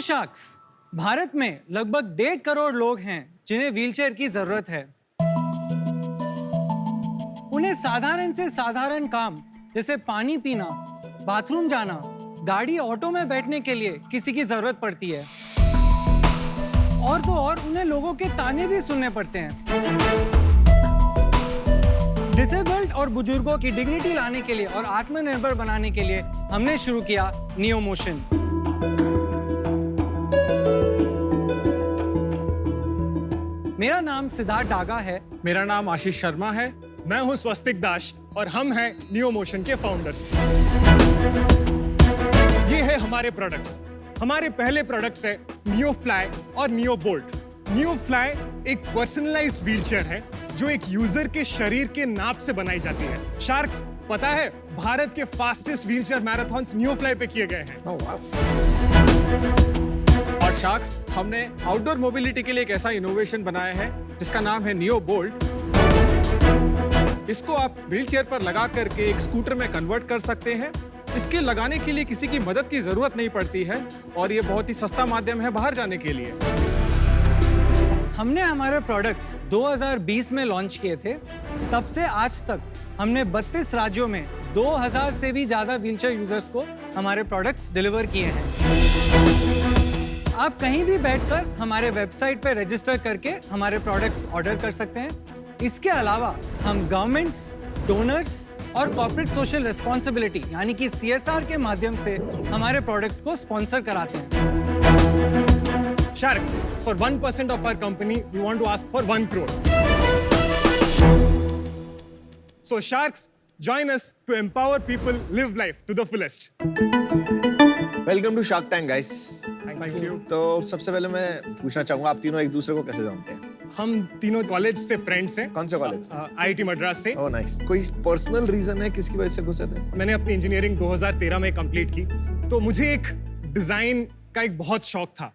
Sharks, Bharat में लगभग 1.5 करोड़ लोग हैं जिन्हें व्हीलचेयर की जरूरत है। उन्हें साधारण से साधारण काम जैसे पानी पीना, बाथरूम जाना, गाड़ी ऑटो में बैठने के लिए किसी की जरूरत पड़ती है। और तो और उन्हें लोगों के ताने भी सुनने पड़ते हैं। डिसेबल्ड और बुजुर्गों की डिग्निटी लाने के लिए और आत्मनिर्भर बनाने के लिए हमने शुरू किया नियो मोशन। मेरा नाम सिद्धार्थ डागा है। मेरा नाम आशीष शर्मा है। मैं हूं स्वस्तिक दास और हम हैं नियो मोशन के फाउंडर्स। ये है हमारे प्रोडक्ट्स। हमारे पहले प्रोडक्ट्स है नियो फ्लाई और नियो बोल्ट। नियो फ्लाई एक पर्सनलाइज्ड व्हीलचेयर है जो एक यूजर के शरीर के नाप से बनाई जाती है। शार्क्स, पता है भारत के fastest wheelchair marathons neo fly पे किए गए हैं। और शार्क्स, हमने आउटडोर मोबिलिटी के लिए एक ऐसा इनोवेशन बनाया है जिसका नाम है नियो बोल्ट। इसको आप व्हीलचेयर पर लगा करके एक स्कूटर में कन्वर्ट कर सकते हैं। इसके लगाने के लिए किसी की मदद की जरूरत नहीं पड़ती है और ये बहुत ही सस्ता माध्यम है बाहर जाने के लिए। हमने हमारे प्रोडक्ट्स 2020 में लॉन्च किए थे। तब से आज तक हमने 32 राज्यों में 2000 से भी ज्यादा व्हीलचेयर यूजर्स को हमारे प्रोडक्ट्स डिलीवर किए हैं। आप कहीं भी बैठकर हमारे वेबसाइट पर रजिस्टर करके हमारे प्रोडक्ट्स ऑर्डर कर सकते हैं। इसके अलावा हम गवर्नमेंट्स, डोनर्स और कॉर्पोरेट सोशल रिस्पॉन्सिबिलिटी यानी कि CSR के माध्यम से हमारे प्रोडक्ट्स को स्पॉन्सर कराते हैं। Sharks, for 1% of our company, we want to ask for 1 crore. So Sharks, join us to empower people live life to the fullest. Welcome to Shark Tank guys. Thank you. तो सबसे पहले मैं पूछना चाहूंगा, आप तीनों एक दूसरे को कैसे जानते हैं? हम तीनों कॉलेज से फ्रेंड्स हैं। कौन से कॉलेज? IIT मद्रास से। Oh nice. कोई पर्सनल रीजन है किसकी वजह से घुसे थे? मैंने अपनी इंजीनियरिंग 2013 में कंप्लीट की, तो मुझे एक डिजाइन का एक बहुत शौक था।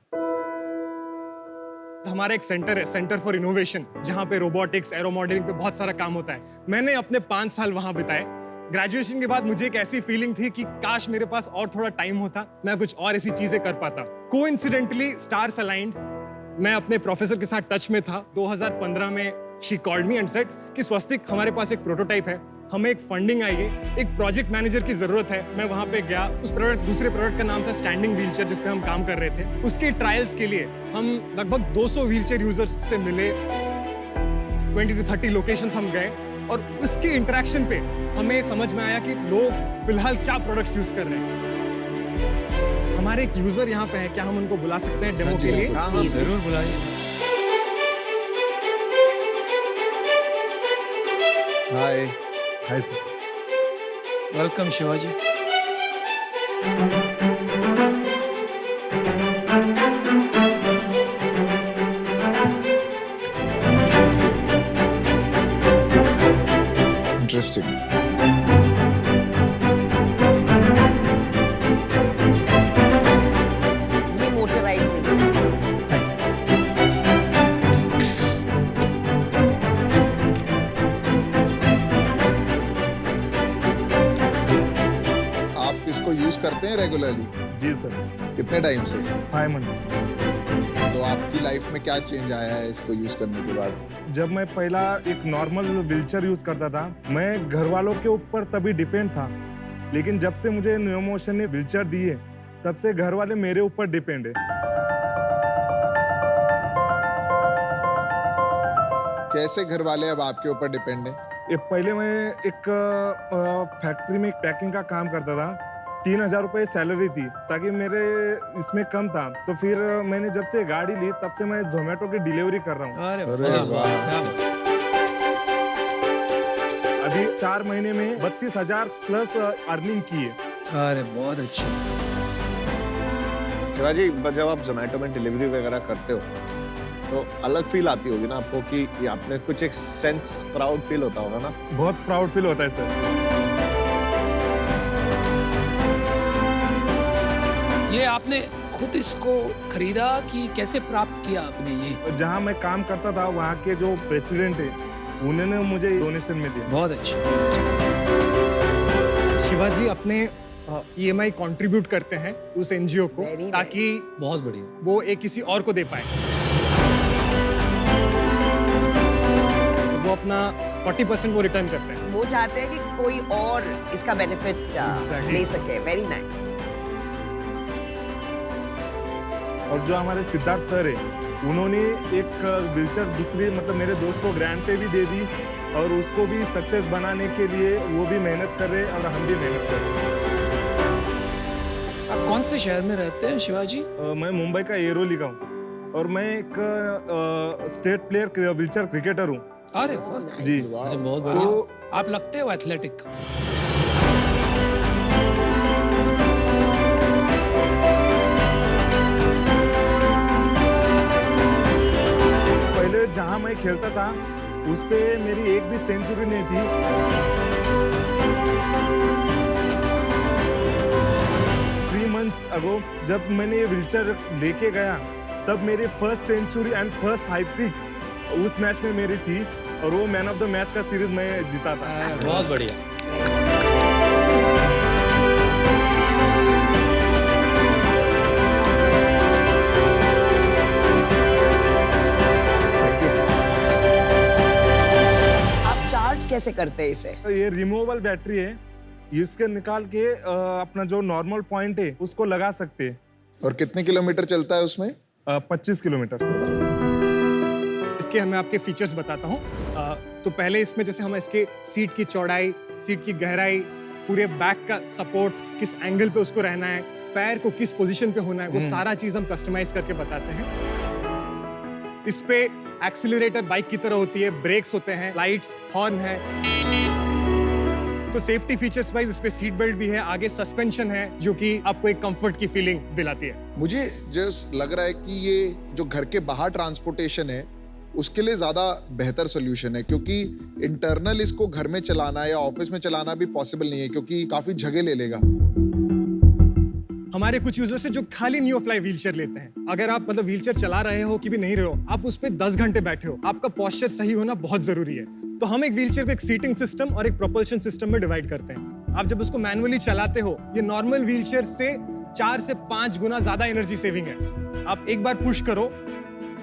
हमारा एक सेंटर है, सेंटर फॉर इनोवेशन, जहाँ पे रोबोटिक्स, एरो मॉडलिंग पे बहुत सारा काम होता है। मैंने अपने 5 साल वहाँ बिताए। ग्रेजुएशन के बाद मुझे एक ऐसी फीलिंग थी कि काश मेरे पास और थोड़ा टाइम होता, मैं कुछ और ऐसी चीजें कर पाता। कोइंसिडेंटली स्टार्स अलाइंड, मैं अपने प्रोफेसर के साथ टच में था। 2015 में she called me and said कि स्वस्तिक, हमारे पास एक प्रोटोटाइप है, हमें एक फंडिंग आई है, एक प्रोजेक्ट मैनेजर की जरूरत है। मैं वहां पे गया। उस दूसरे प्रोडक्ट का नाम था स्टैंडिंग व्हीलचेयर, जिस पे हम काम कर रहे थे। उसके ट्रायल्स के लिए हम लगभग 200 व्हीलचेयर यूजर्स से मिले। 20 to 30 लोकेशंस हम गए और उसके इंटरेक्शन पे हमें समझ में आया कि लोग फिलहाल क्या प्रोडक्ट्स यूज कर रहे हैं। हमारे एक यूजर यहाँ पे है, क्या हम उनको बुला सकते हैं डेमो के लिए? हाँ, जरूर बुलाइए। Hi. Hi sir. Welcome Shivaji. Interesting. ये मोटराइज नहीं है। आप इसको यूज करते हैं रेगुलरली? जी सर। कितने टाइम से? 5 months। तो आपकी लाइफ में क्या चेंज आया है इसको यूज करने के बाद? जब मैं पहला एक नॉर्मल व्हीलचेयर यूज करता था, मैं घर वालों के ऊपर तभी डिपेंड था। लेकिन जब से मुझे नियो मोशन ने व्हीलचेयर दी है, तब से घर वाले मेरे ऊपर डिपेंड है। कैसे घर वाले अब आपके ऊपर डिपेंड है? ये पहले मैं एक फैक्ट्री में एक पैकिंग का काम करता था। 3000 रुपये सैलरी थी, ताकि मेरे इसमें कम था। तो फिर मैंने जब से गाड़ी ली, तब से मैं जोमेटो की डिलीवरी कर रहा हूँ। अरे वाह। अभी 4 महीने में 32,000 प्लस अर्निंग की है। अरे बहुत अच्छा। शिवाजी, जब आप जोमेटो में डिलीवरी वगैरह करते हो तो अलग फील आती होगी ना आपको कि आपने कुछ एक सेंस, प्राउड फील होता होगा ना? बहुत प्राउड फील होता है सर। ये आपने खुद इसको खरीदा कि कैसे प्राप्त किया आपने ये? जहाँ मैं काम करता था, वहाँ के जो प्रेसिडेंट है, उन्होंने मुझे डोनेशन में दिया। बहुत अच्छा। शिवाजी, अपने EMI कंट्रीब्यूट करते हैं उस NGO को, Very nice. ताकि बहुत बढ़िया। वो एक किसी और को दे पाए। वो अपना 40% वो रिटर्न करते हैं। वो चाहते हैं कि कोई और इसका बेनिफिट Exactly. ले सके। Very nice. और जो हमारे सिद्धार्थ सर है, उन्होंने एक व्हीलचेयर दूसरी मतलब मेरे दोस्त को ग्रांट पे भी दे दी और उसको भी सक्सेस बनाने के लिए वो भी मेहनत कर रहे हैं और हम भी मेहनत कर रहे हैं। आप कौन से शहर में रहते हैं शिवाजी? मैं मुंबई का एरोली का हूँ और मैं एक स्टेट प्लेयर व्हीलचेयर क्रिकेटर हूँ। अरे वाह, जी बहुत तो बढ़िया। आप लगते हो एथलेटिक। पहले जहाँ मैं खेलता था उस पे मेरी एक भी सेंचुरी नहीं थी। थ्री मंथ्स अगो जब मैंने ये व्हीलचेयर लेके गया तब मेरी फर्स्ट सेंचुरी एंड फर्स्ट हाइट्रिक उस मैच में मेरी थी और वो मैन ऑफ द मैच का सीरीज मैं जीता था। बहुत बढ़िया। आप चार्ज कैसे करते हैं इसे? ये रिमूवेबल बैटरी है, इसके निकाल के अपना जो नॉर्मल पॉइंट है उसको लगा सकते हैं। और कितने किलोमीटर चलता है उसमें? 25 किलोमीटर। इसके मैं आपके फीचर्स बताता हूँ। तो पहले इसमें जैसे हम इसके सीट की चौड़ाई, सीट की गहराई, पूरे बैक का सपोर्ट, किस एंगल पे उसको रहना है, पैर को किस पोजीशन पे होना है, वो सारा चीज हम कस्टमाइज करके बताते हैं। इस पे एक्सीलरेटर बाइक की तरह होती है, ब्रेक्स होते हैं, लाइट्स, हॉर्न है। तो सेफ्टी फीचर्स वाइज इस पे सीट बेल्ट भी है, आगे सस्पेंशन है जो कि आपको एक कंफर्ट की फीलिंग दिलाती है। मुझे जो लग रहा है कि ये जो घर के बाहर ट्रांसपोर्टेशन है उसके लिए ज्यादा बेहतर सोल्यूशन है, क्योंकि इंटरनल इसको घर में चलाना या ऑफिस में चलाना भी पॉसिबल नहीं है क्योंकि काफी जगह ले लेगा। हमारे कुछ यूजर्स हैं जो खाली नियोफ्लाई व्हीलचेयर लेते हैं। अगर आप मतलब व्हीलचेयर चला रहे हो कि भी नहीं रहे हो, आप उस पे 10 घंटे बैठे हो, आपका पोस्चर सही होना बहुत जरूरी है। तो हम एक व्हीलचेयर को एक सीटिंग सिस्टम और एक प्रोपल्शन सिस्टम में डिवाइड करते हैं। आप जब उसको मैनुअली चलाते हो, ये नॉर्मल व्हीलचेयर से 4 से 5 गुना ज्यादा एनर्जी सेविंग है। आप एक बार पुश करो,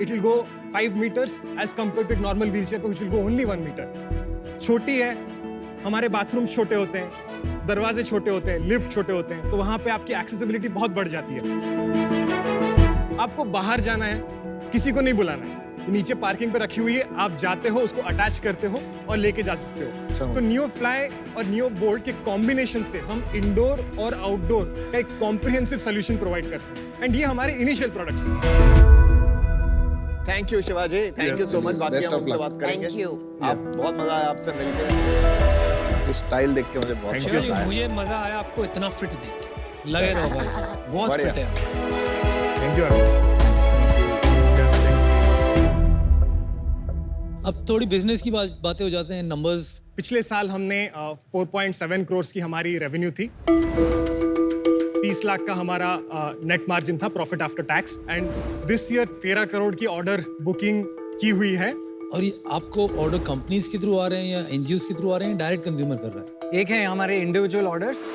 it will go 5 meters as compare to normal wheelchair which will go only 1 meter। छोटी है, हमारे बाथरूम छोटे होते हैं, दरवाजे छोटे होते हैं, लिफ्ट छोटे होते हैं, तो वहां पे आपकी एक्सेसिबिलिटी बहुत बढ़ जाती है। आपको बाहर जाना है, किसी को नहीं बुलाना है, नीचे पार्किंग पे रखी हुई है, आप जाते हो, उसको अटैच करते हो और लेके जा सकते हो। तो नियो फ्लाई और नियो बोल्ट के कॉम्बिनेशन से हम इंडोर और आउटडोर का एक कॉम्प्रिहेंसिव सोल्यूशन प्रोवाइड करते हैं। एंड ये हमारे इनिशियल प्रोडक्ट्स हैं। Thank you Shivaji, thank you so much. बाकी Best हम of उनसे luck. बात करेंगे। Thank you. आप बहुत मजा आया आपसे मिलकर। स्टाइल देख के मुझे बहुत Thank you, पसंद शिवाजी, आया। मुझे मजा आया आपको इतना फिट देख के। लगे रहो भाई, बहुत बढ़िया। फिट है आप। Thank you. अब थोड़ी बिजनेस की बातें हो जाते हैं, नंबर्स। पिछले साल हमने 4.7 करोड़ की हमारी रेवेन्यू थी। 30 लाख का हमारा नेट मार्जिन था, profit after tax. And this year 13 crore की ऑर्डर बुकिंग की हुई है। और ये आपको ऑर्डर कंपनीज के थ्रू आ रहे हैं या एनजीओ के थ्रू आ रहे हैं, डायरेक्ट कंज्यूमर कर रहा है? एक है हमारे इंडिविजुअल ऑर्डर्स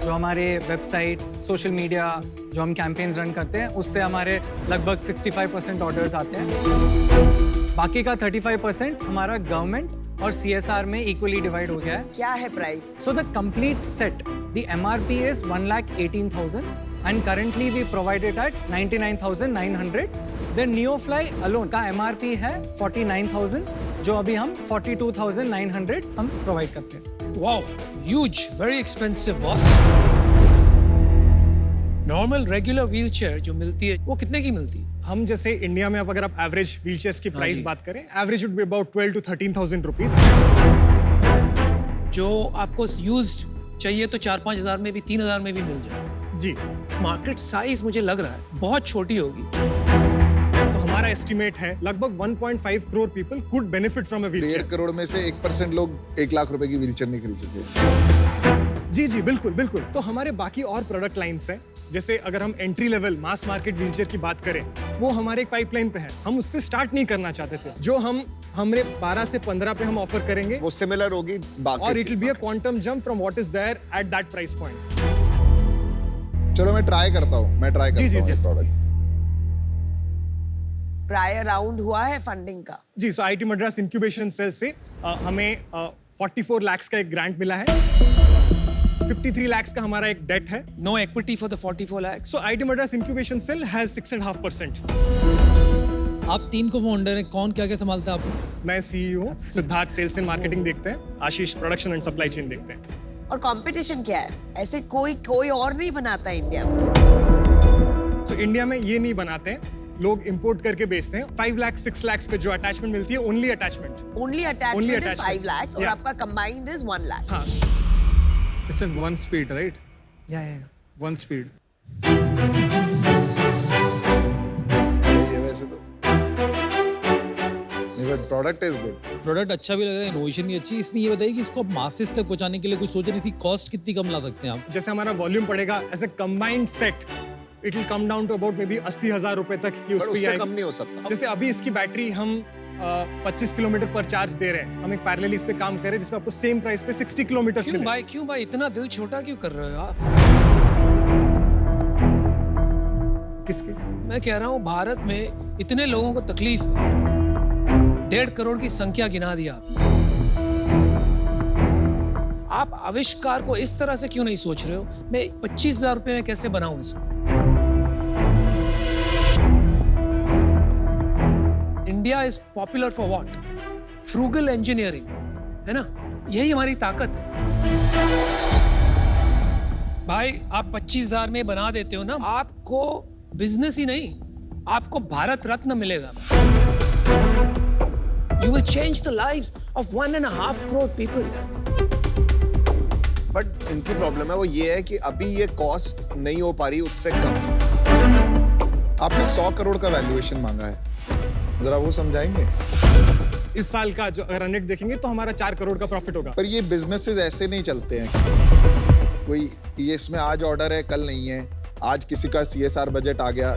जो हमारे वेबसाइट, सोशल मीडिया, जो हम कैंपेन्स रन करते हैं, उससे हमारे लगभग 65% ऑर्डर्स आते हैं। बाकी का 35% हमारा गवर्नमेंट और CSR में इक्वली डिवाइड हो गया है। क्या है price? So the complete set, the MRP is 1,18,000 and currently we provide it at 99,900. The NeoFly alone का MRP है 49,000, जो अभी हम 42,900 हम प्रोवाइड करते हैं। Wow, huge, very expensive boss. Normal regular wheelchair जो मिलती है वो कितने की मिलती है? हम जैसे इंडिया में अब अगर आप एवरेज व्हीलचेयर्स की प्राइस जी। बात करें, average would be about 12 to 13,000 rupees. जो आपको यूज्ड चाहिए तो 4-5 हज़ार में भी, 3 हज़ार में भी मिल जाए। जी, मार्केट साइज मुझे लग रहा है बहुत छोटी होगी। तो हमारा एस्टिमेट है लगभग 1.5 crore people could benefit from a 1.5 wheelchair. Crore में से 1% लोग 1 लाख रुपए की व्हीलचेयर नहीं खरीद सकते। जी जी, बिल्कुल बिल्कुल। तो हमारे बाकी और प्रोडक्ट लाइंस हैं। जैसे अगर हम entry level mass market wheelchair की बात करें, वो हमारे एक पाइपलाइन पे है, हम उससे स्टार्ट नहीं करना चाहते थे। जो हमने 12 से 15 पे हम ऑफर करेंगे, वो सिमिलर होगी बाकी, और it will be a quantum jump from what is there at that price point. चलो मैं ट्राई करता हूँ जी, जी, प्रोडक्ट। प्रायर राउंड हुआ है फंडिंग का? जी, so IT Madras incubation cell से हमें 44 लाख का एक ग्रांट मिला है, 53 लाख का हमारा एक डेट है। No equity for the 44 lakhs. So IT Madras incubation cell has 6.5%। आप 3 को फाउंडर हैं, कौन क्या क्या संभालता है आपको? मैं सीईओ हूँ, सिद्धार्थ सेल्स एंड मार्केटिंग देखते हैं, आशीष प्रोडक्शन एंड सप्लाई चेन देखते हैं। और कंपटीशन क्या है? ऐसे कोई और नहीं बनाता इंडिया में। सो इंडिया में ये नहीं बनाते हैं, लोग इंपोर्ट करके बेचते हैं। 5 लाख 6 लाख पे जो अटैचमेंट मिलती है, only attachment. Only attachment is 5 lakhs और Yeah. आपका कंबाइंड इज 1 lakh। हाँ, It's in one speed, right? या One speed. सही है वैसे तो, but product is good. Product अच्छा भी लग रहा है, इनोवेशन भी अच्छी है। इसमें ये बताइए कि इसको आप मासेस तक पहुंचाने के लिए कुछ सोचे नहीं थी, कॉस्ट कितनी कम ला सकते हैं आप? जैसे हमारा वॉल्यूम पड़ेगा as a combined set, it will come down to about maybe 80,000 रुपए तक की उस पर पे उससे आएगी। कम नहीं हो सकता। जैसे अभी इसकी बैटरी हम 25 किलोमीटर पर चार्ज दे रहे हैं, हम एक पैरेलली इस पे काम कर रहे हैं जिसमें आपको सेम प्राइस पे 60 किलोमीटर क्यों भाई इतना दिल छोटा क्यों कर रहे हो आप? किसके? मैं कह रहा हूँ भारत में इतने लोगों को तकलीफ है, 1.5 करोड़ की संख्या गिना दिया आप आविष्कार को इस तरह से क्यों नहीं सोच रहे हो? मैं 25,000 रुपए में कैसे बनाऊं इसको? India is popular for what? Frugal engineering, है ना? यही हमारी ताकत है। भाई आप 25,000 में बना देते हो ना, आपको बिजनेस ही नहीं, आपको भारत रत्न मिलेगा। You will change the lives of 1.5 crore people. But इनकी प्रॉब्लम है वो ये है कि अभी ये कॉस्ट नहीं हो पा रही उससे कम। आपने 100 करोड़ का वैल्यूएशन मांगा है, जरा वो समझाएंगे? इस साल का जो रन रेट देखेंगे तो हमारा 4 करोड़ का प्रॉफिट होगा। पर ये बिजनेसेस ऐसे नहीं चलते हैं। कोई ये इसमें आज ऑर्डर है कल नहीं है, आज किसी का CSR बजट आ गया।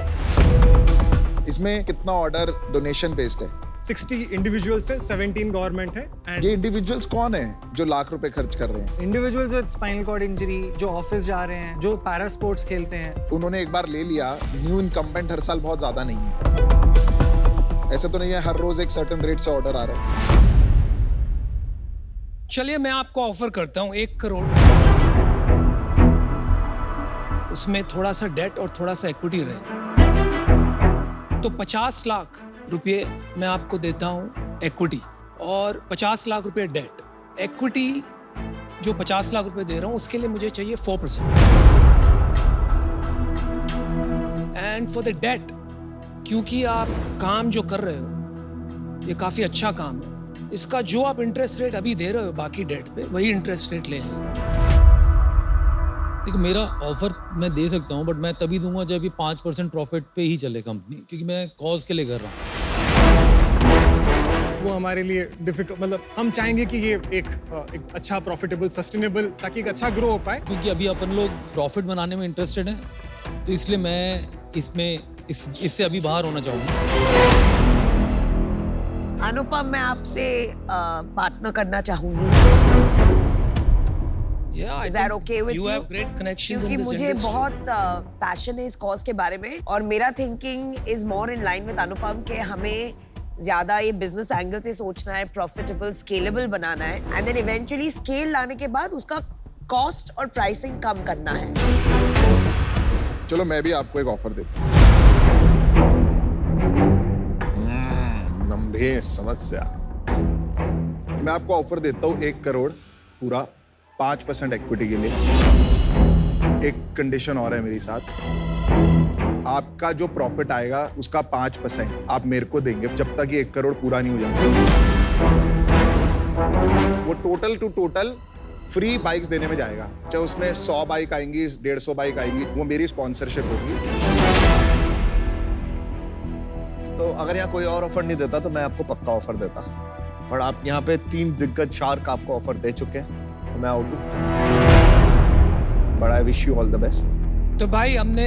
इसमें कितना ऑर्डर डोनेशन बेस्ड है? 60 इंडिविजुअल्स है, 17 गवर्नमेंट है। एंड ये इंडिविजुअल्स कौन है जो लाख रुपए खर्च कर रहे हैं? Individuals with spinal cord injury, जो ऑफिस जा रहे हैं, जो पैरा स्पोर्ट्स खेलते हैं। उन्होंने एक बार ले लिया, न्यू इनकम्बेंट हर साल बहुत ज्यादा नहीं है। ऐसा तो नहीं है हर रोज एक सर्टेन रेट से ऑर्डर आ रहा है। चलिए मैं आपको ऑफर करता हूं 1 करोड़, उसमें थोड़ा सा डेट और थोड़ा सा इक्विटी रहे, तो 50 लाख रुपए मैं आपको देता हूं इक्विटी और 50 लाख रुपए डेट। इक्विटी जो 50 लाख रुपए दे रहा हूं उसके लिए मुझे चाहिए 4%, एंड फॉर द डेट, क्योंकि आप काम जो कर रहे हो ये काफी अच्छा काम है, इसका जो आप इंटरेस्ट रेट अभी दे रहे हो बाकी डेट पे, वही इंटरेस्ट रेट ले लें। देखो मेरा ऑफर मैं दे सकता हूँ, बट मैं तभी दूंगा जब ये 5% प्रॉफिट पे ही चले कंपनी, क्योंकि मैं कॉज के लिए कर रहा हूँ। वो हमारे लिए डिफिकल्ट, मतलब हम चाहेंगे कि ये एक अच्छा प्रॉफिटेबल सस्टेनेबल, ताकि एक अच्छा ग्रो हो पाए। क्योंकि अभी अपन लोग प्रॉफिट बनाने में इंटरेस्टेड हैं, तो इसलिए मैं इससे अभी बाहर होना चाहूँगा। अनुपम, मैं आपसे पार्टनर करना चाहूंगी। Yeah, I Is that think okay with you you? have great connections क्योंकि in this मुझे industry. बहुत पैशन है इस कॉज के बारे में, और मेरा thinking is more in line with Anupam के हमें ज्यादा ये बिजनेस एंगल से सोचना है, प्रॉफिटेबल स्केलेबल बनाना है, एंड देन इवेंचुअली स्केल लाने के बाद उसका कॉस्ट और प्राइसिंग कम करना है। चलो मैं भी आपको एक ऑफर देता हूँ। गंभीर समस्या। मैं आपको ऑफर देता हूँ 1 करोड़ पूरा 5% इक्विटी के लिए। एक कंडीशन और है मेरी साथ, आपका जो प्रॉफिट आएगा उसका 5% आप मेरे को देंगे जब तक ये 1 करोड़ पूरा नहीं हो जाएगा। वो total two total free bikes देने में जाएगा, चाहे उसमें 100 बाइक आएंगी, 150 बाइक आएंगी, वो मेरी स्पॉन्सरशिप होगी। तो अगर यहाँ कोई और ऑफर नहीं देता तो मैं आपको पक्का ऑफर देता, और आप यहाँ पे 3 दिग्गज शार्क आपको ऑफर दे चुके हैं, तो मैं आउट हूँ। But I wish you all the best. तो भाई हमने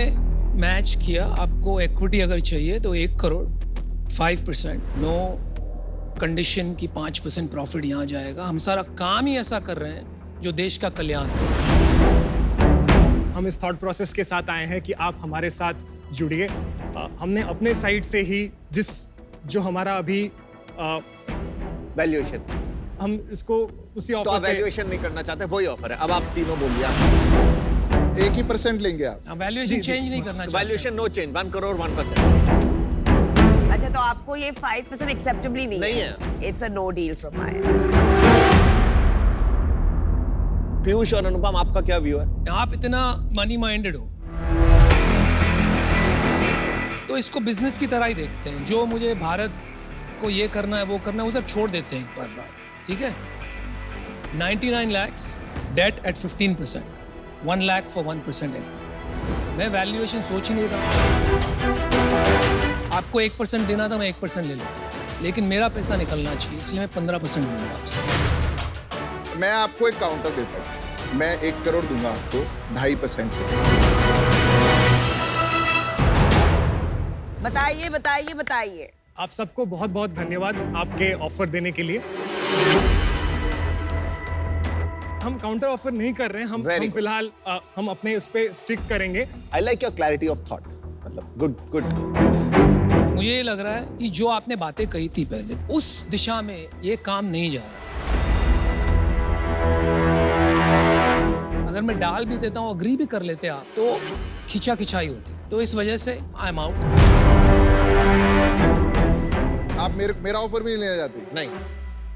मैच किया, आपको इक्विटी अगर चाहिए तो 1 करोड़ 5%, नो कंडीशन की 5% प्रॉफिट यहाँ जाएगा। हम सारा काम ही ऐसा कर रहे हैं जो देश का कल्याण है। हम इस थॉट प्रोसेस के साथ आए हैं कि आप हमारे साथ जुड़िए। हमने अपने साइड से ही जो हमारा अभी वैल्यूएशन, हम इसको उसी तो आप ऑफर पे वैल्यूएशन नहीं करना चाहते, वही ऑफर है। अब आप तीनों बोलिए। 1% लेंगे आप। वैल्यूएशन चेंज नहीं करना चाहिए। Valuation no change, 1 crore 1%। अच्छा, तो आपको ये 5% एक्सेप्टेबल नहीं है। It's a no deal from my end. Piyush और अनुपम, आपका क्या व्यू है? आप इतना मनी माइंडेड हो तो इसको बिजनेस की तरह ही देखते हैं। जो मुझे भारत को ये करना है वो करना है, वो सब छोड़ देते हैं एक बार, ठीक है। 99 lakhs debt at 15%, 1 lakh for 1% equity। मैं वैल्यूएशन सोच ही नहीं रहा। आपको 1% देना था, मैं 1% ले लूँगा, लेकिन मेरा पैसा निकलना चाहिए, इसलिए मैं 15% लूँगा आपसे। मैं आपको एक काउंटर देता हूँ, मैं 1 करोड़ दूंगा आपको 2.5%। बताइए बताइए बताइए। आप सबको बहुत बहुत धन्यवाद आपके ऑफर देने के लिए। हम काउंटर ऑफर नहीं कर रहे हैं, हम फिलहाल हम अपने उस पे स्टिक करेंगे। I like your clarity of thought, मतलब गुड। मुझे ये लग रहा है कि जो आपने बातें कही थी पहले, उस दिशा में ये काम नहीं जा रहा। अगर मैं डाल भी देता हूँ, अग्री भी कर लेते आप, तो खिंचाई होती। तो इस वजह से आई एम आउट। आप मेरा ऑफर भी नहीं लेना चाहते? नहीं।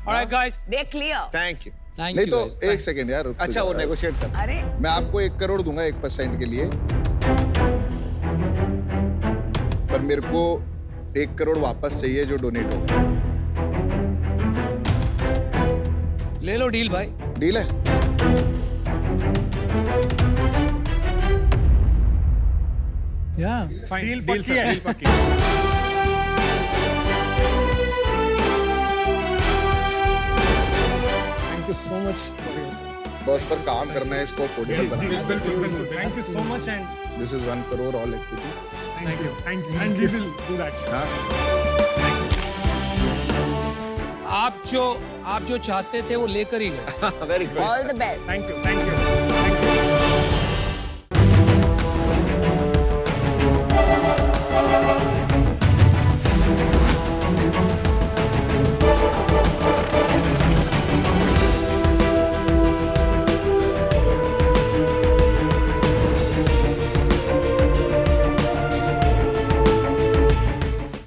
Alright guys, they are clear. Thank you. नहीं तो 1 सेकंड यार, रुक तो अच्छा, वो जाओ। नेगोशिएट कर। अरे मैं आपको 1 करोड़ दूंगा 1% के लिए, पर मेरे को 1 करोड़ वापस चाहिए जो डोनेट होगा। ले लो डील भाई। डील है? फाइन, डील पक्की पक्की है। है, डील पक्की। Thank you so much. Boss पर काम करना है, इसको अफोर्डेबल बनाना बिल्कुल। Thank you so much and है। This is 1 crore all equity. Thank you and we will do that. आप जो चाहते थे वो लेकर ही गए। Very good. All the best. Thank you.